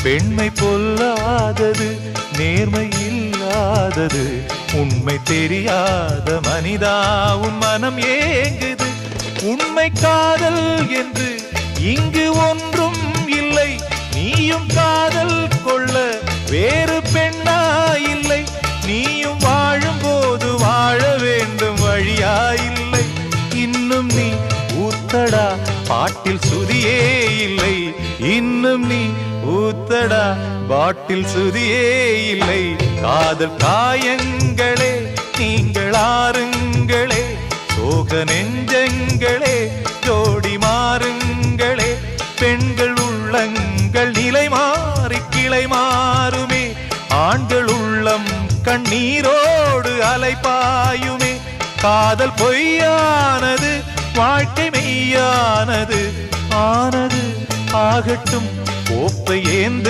பெண்மை பொல்லாதது, நேர்மை இல்லாதது, உண்மை தெரியாத மனிதா உன் மனம் ஏங்குது. உண்மை காதல் என்று இங்கு ஒன்றும் இல்லை, நீயும் காதல் கொள்ள வேறு பெண்ணா இல்லை. நீயும் வாழும் போது வாழ வேண்டும், வழியா இல்லை. இன்னும் நீ ஊத்தடா பாட்டில் சுதியே இல்லை, இன்னும் நீ ஊத்தடா பாட்டில் சுதியே இல்லை. காதல் காயங்களே நீங்கள் ஆறுங்களே, சோக நெஞ்சங்களே ஜோடி மாறுங்களே. பெண்கள் உள்ளங்கள் நிலை மாறி கிளை மாறுமே, ஆண்கள் உள்ளம் கண்ணீரோடு அலைபாயுமே. காதல் பொய்யானது, வாழ்க்கை மெய்யானது, ஆனது ஆகட்டும் கோப்பை ஏந்து